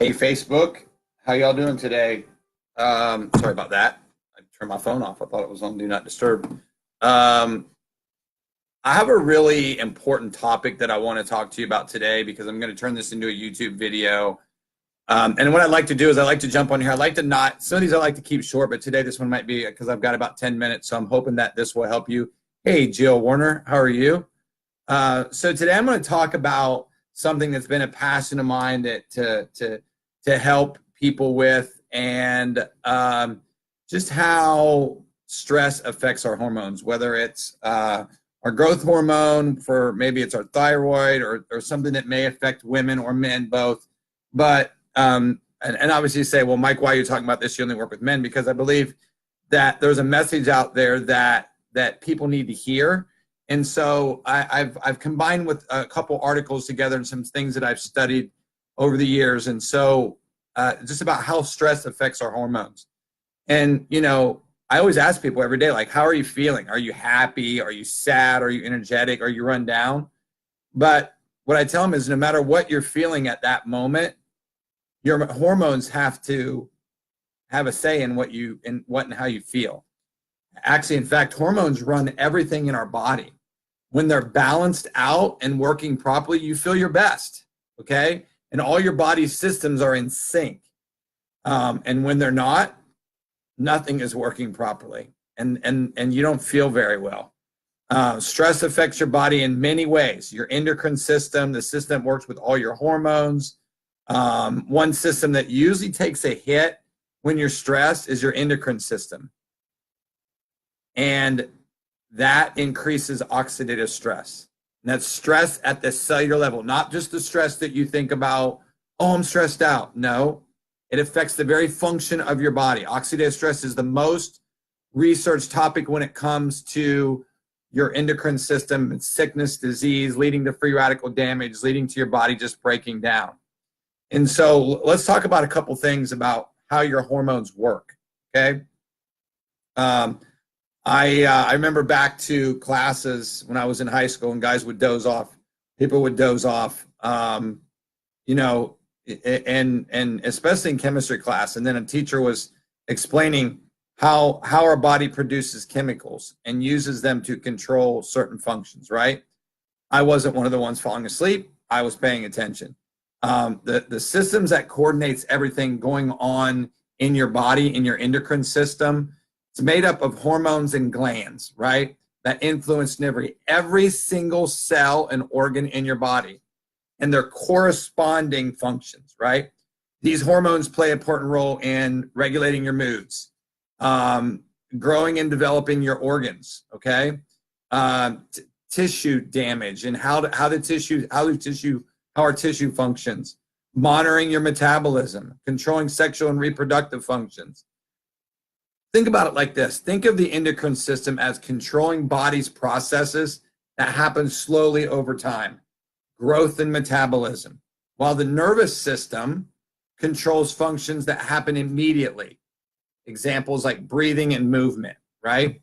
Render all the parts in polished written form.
Hey Facebook, how y'all doing today? Sorry about that. I turned my phone off. I thought it was on Do Not Disturb. Um, I have a really important topic that I want to talk to you about today because I'm going to turn this into a YouTube video. And what I'd like to do is I like to jump on here. I like to not, some of these I like to keep short, but today this one might be because I've got about 10 minutes. So I'm hoping that this will help you. Hey, Jill Warner, how are you? So today I'm going to talk about something that's been a passion of mine to help people with, and just how stress affects our hormones, whether it's our growth hormone, for maybe it's our thyroid, or something that may affect women or men both. But and obviously you say, well, Mike, why are you talking about this? You only work with men. Because I believe that there's a message out there that people need to hear. And so I've combined with a couple articles together and some things that I've studied over the years. And so just about how stress affects our hormones. And, I always ask people every day, like, how are you feeling? Are you happy? Are you sad? Are you energetic? Are you run down? But what I tell them is no matter what you're feeling at that moment, your hormones have to have a say in what and how you feel. Actually, in fact, hormones run everything in our body. When they're balanced out and working properly, you feel your best, okay? And all your body's systems are in sync. And when they're not, nothing is working properly, and you don't feel very well. Stress affects your body in many ways. Your endocrine system, the system that works with all your hormones. One system that usually takes a hit when you're stressed is your endocrine system. And that increases oxidative stress. And that's stress at the cellular level, not just the stress that you think about, oh, I'm stressed out. No, it affects the very function of your body. Oxidative stress is the most researched topic when it comes to your endocrine system and sickness, disease, leading to free radical damage, leading to your body just breaking down. And so let's talk about a couple things about how your hormones work, okay? I remember back to classes when I was in high school and guys would doze off. People would doze off, and especially in chemistry class. And then a teacher was explaining how our body produces chemicals and uses them to control certain functions, right? I wasn't one of the ones falling asleep. I was paying attention. The systems that coordinates everything going on in your body, in your endocrine system, it's made up of hormones and glands, right? That influence every single cell and organ in your body and their corresponding functions, right? These hormones play an important role in regulating your moods, growing and developing your organs, okay? Tissue damage and how our tissue functions, monitoring your metabolism, controlling sexual and reproductive functions. Think about it like this. Think of the endocrine system as controlling body's processes that happen slowly over time, growth and metabolism, while the nervous system controls functions that happen immediately. Examples like breathing and movement, right?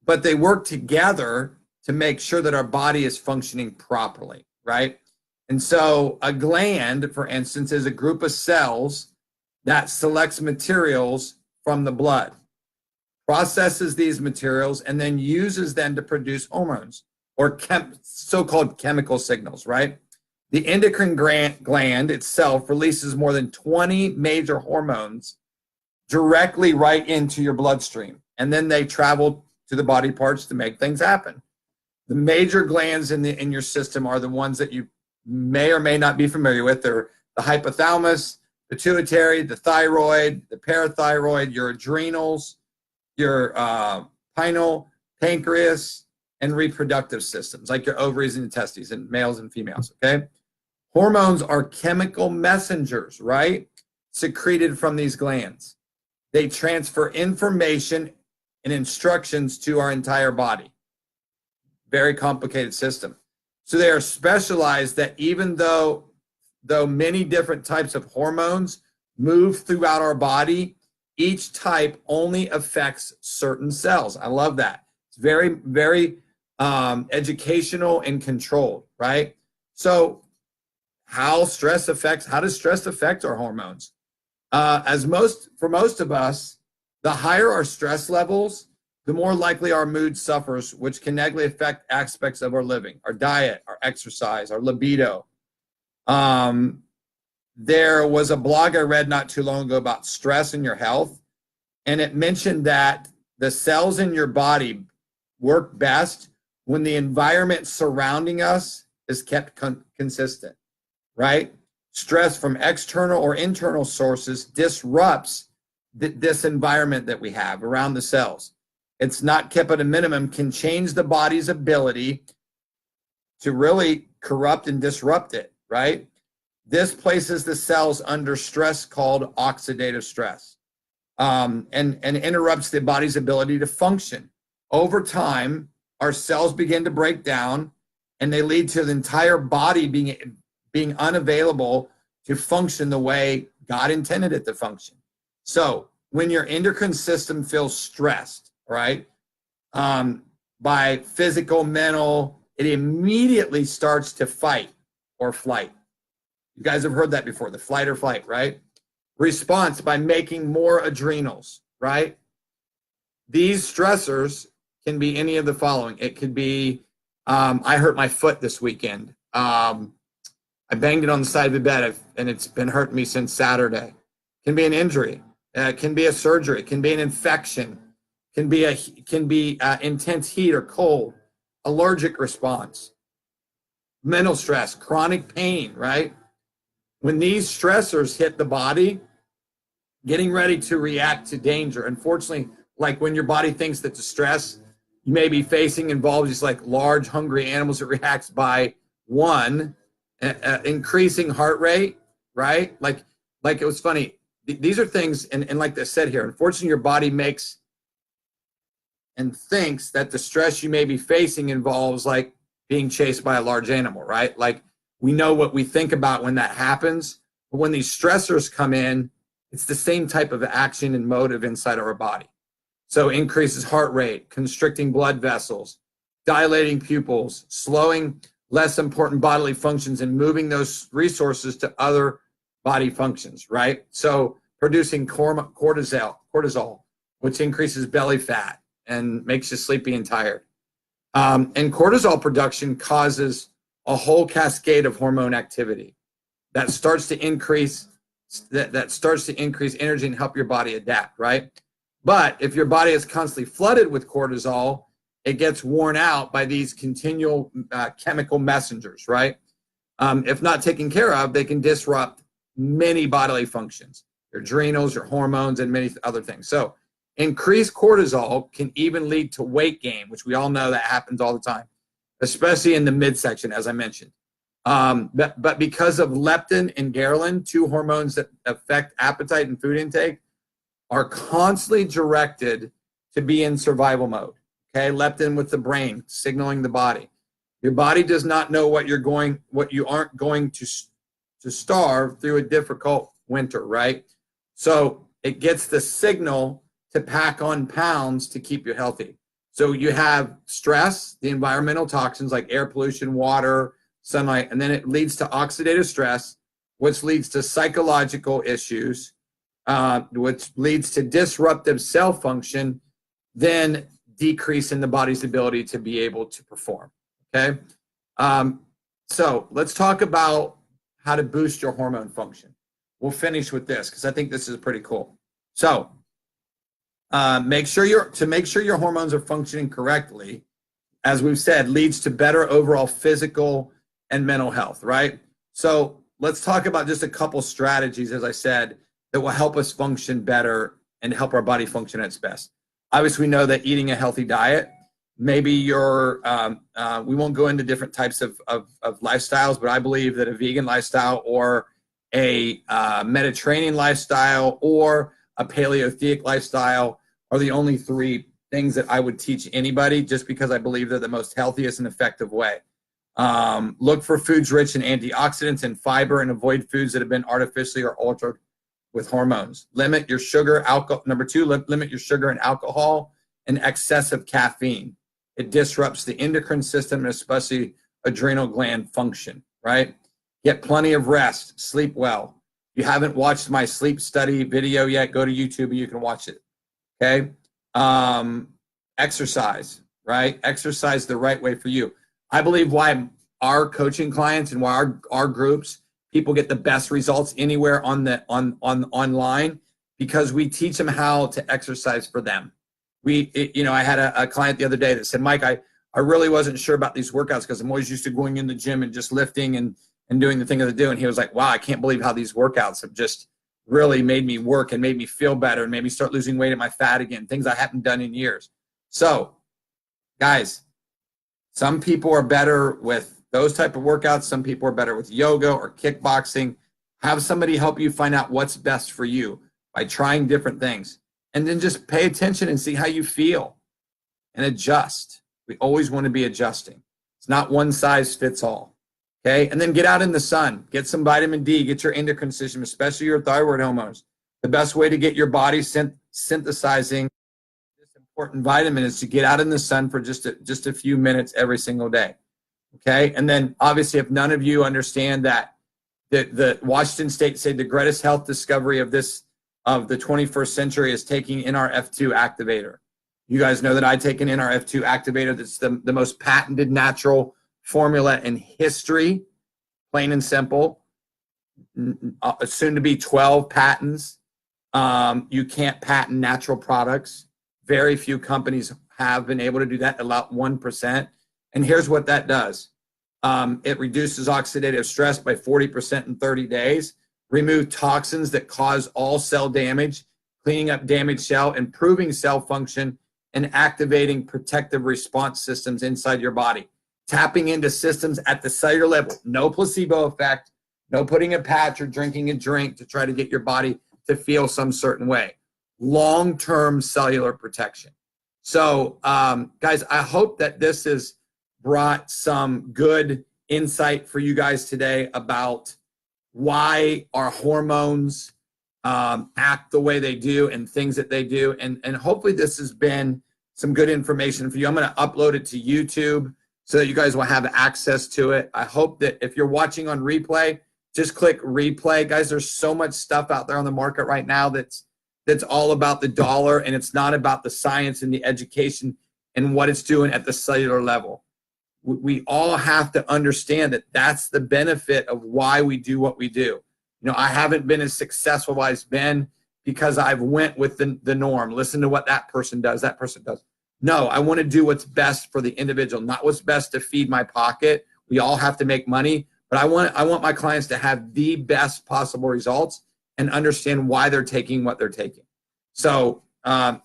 But they work together to make sure that our body is functioning properly, right? And so a gland, for instance, is a group of cells that selects materials from the blood, processes these materials, and then uses them to produce hormones or so-called chemical signals, right? The endocrine gland itself releases more than 20 major hormones directly right into your bloodstream, and then they travel to the body parts to make things happen. The major glands in your system are the ones that you may or may not be familiar with. They're the hypothalamus, pituitary, the thyroid, the parathyroid, your adrenals, your pineal, pancreas, and reproductive systems, like your ovaries and testes in males and females, okay? Hormones are chemical messengers, right? Secreted from these glands. They transfer information and instructions to our entire body. Very complicated system. So they are specialized that even though many different types of hormones move throughout our body, each type only affects certain cells. I love that. It's very, very educational and controlled, right? So how does stress affect our hormones? For most of us, the higher our stress levels, the more likely our mood suffers, which can negatively affect aspects of our living, our diet, our exercise, our libido. There was a blog I read not too long ago about stress and your health, and it mentioned that the cells in your body work best when the environment surrounding us is kept consistent, right? Stress from external or internal sources disrupts this environment that we have around the cells. It's not kept at a minimum, can change the body's ability to really corrupt and disrupt it, right? This places the cells under stress called oxidative stress, and interrupts the body's ability to function. Over time, our cells begin to break down, and they lead to the entire body being unavailable to function the way God intended it to function. So when your endocrine system feels stressed, right, by physical, mental, it immediately starts to fight or flight. You guys have heard that before, the flight or flight, right? Response by making more adrenals, right? These stressors can be any of the following. It could be, I hurt my foot this weekend. I banged it on the side of the bed, and it's been hurting me since Saturday. It can be an injury. It can be a surgery. It can be an infection. It can be intense heat or cold, allergic response, mental stress, chronic pain, right? When these stressors hit the body, getting ready to react to danger. Unfortunately, like when your body thinks that the stress you may be facing involves these like large, hungry animals, it reacts by one, increasing heart rate, right? Like it was funny. These are things, and like I said here, unfortunately, your body makes and thinks that the stress you may be facing involves like being chased by a large animal, right? Like we know what we think about when that happens, but when these stressors come in, it's the same type of action and motive inside of our body. So increases heart rate, constricting blood vessels, dilating pupils, slowing less important bodily functions and moving those resources to other body functions, right? So producing cortisol, which increases belly fat and makes you sleepy and tired. And cortisol production causes a whole cascade of hormone activity that starts to increase energy and help your body adapt, right? But if your body is constantly flooded with cortisol, it gets worn out by these continual chemical messengers, right? If not taken care of, they can disrupt many bodily functions, your adrenals, your hormones, and many other things. So increased cortisol can even lead to weight gain, which we all know that happens all the time, especially in the midsection, as I mentioned. But because of leptin and ghrelin, two hormones that affect appetite and food intake, are constantly directed to be in survival mode. Okay, leptin with the brain signaling the body. Your body does not know what you aren't going to starve through a difficult winter, right? So it gets the signal to pack on pounds to keep you healthy. So you have stress, the environmental toxins like air pollution, water, sunlight, and then it leads to oxidative stress, which leads to psychological issues, which leads to disruptive cell function, then decrease in the body's ability to be able to perform, okay? So let's talk about how to boost your hormone function. We'll finish with this because I think this is pretty cool. So make sure your hormones are functioning correctly, as we've said, leads to better overall physical and mental health, right? So let's talk about just a couple strategies, as I said, that will help us function better and help our body function at its best. Obviously, we know that eating a healthy diet, maybe we won't go into different types of lifestyles, but I believe that a vegan lifestyle or a Mediterranean lifestyle or a Paleothetic lifestyle are the only three things that I would teach anybody, just because I believe they're the most healthiest and effective way. Look for foods rich in antioxidants and fiber, and avoid foods that have been artificially or altered with hormones. Limit your sugar, alcohol. Number two, limit your sugar and alcohol and excessive caffeine. It disrupts the endocrine system and especially adrenal gland function, right? Get plenty of rest, sleep well. If you haven't watched my sleep study video yet, go to YouTube and you can watch it. Okay. Exercise, right? Exercise the right way for you. I believe why our coaching clients and why our groups, people get the best results anywhere online, because we teach them how to exercise for them. I had a client the other day that said, Mike, I really wasn't sure about these workouts because I'm always used to going in the gym and just lifting and doing the thing that I do. And he was like, wow, I can't believe how these workouts have just really made me work and made me feel better and made me start losing weight at my fat again, things I haven't done in years. So, guys, some people are better with those type of workouts. Some people are better with yoga or kickboxing. Have somebody help you find out what's best for you by trying different things. And then just pay attention and see how you feel and adjust. We always want to be adjusting. It's not one size fits all. Okay, and then get out in the sun, get some vitamin D, get your endocrine system, especially your thyroid hormones. The best way to get your body synthesizing this important vitamin is to get out in the sun for just a few minutes every single day. Okay, and then obviously, if none of you understand that the Washington State said the greatest health discovery of the 21st century is taking NRF2 activator. You guys know that I take an NRF2 activator. That's the most patented natural formula in history, plain and simple. Soon to be 12 patents. You can't patent natural products. Very few companies have been able to do that, about 1%. And here's what that does. It reduces oxidative stress by 40% in 30 days, remove toxins that cause all cell damage, cleaning up damaged cell, improving cell function, and activating protective response systems inside your body. Tapping into systems at the cellular level. No placebo effect, no putting a patch or drinking a drink to try to get your body to feel some certain way. Long-term cellular protection. So, guys, I hope that this has brought some good insight for you guys today about why our hormones act the way they do and things that they do. And hopefully this has been some good information for you. I'm going to upload it to YouTube so that you guys will have access to it. I hope that if you're watching on replay, just click replay. Guys, there's so much stuff out there on the market right now that's all about the dollar, and it's not about the science and the education and what it's doing at the cellular level. We all have to understand that that's the benefit of why we do what we do. You know, I haven't been as successful as I've been because I've went with the norm. Listen to what that person does, that person does. No, I want to do what's best for the individual, not what's best to feed my pocket. We all have to make money, but I want my clients to have the best possible results and understand why they're taking what they're taking. So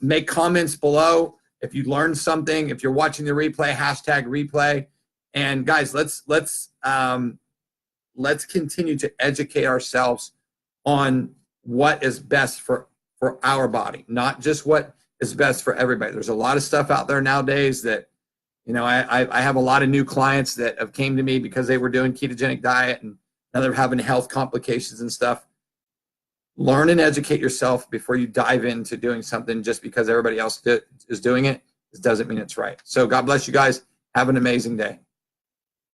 make comments below if you learned something. If you're watching the replay, hashtag replay. And guys, let's continue to educate ourselves on what is best for our body, not just what is best for everybody. There's a lot of stuff out there nowadays that, you know, I have a lot of new clients that have came to me because they were doing ketogenic diet and now they're having health complications and stuff. Learn and educate yourself before you dive into doing something just because everybody else is doing it. It doesn't mean it's right. So God bless you guys. Have an amazing day.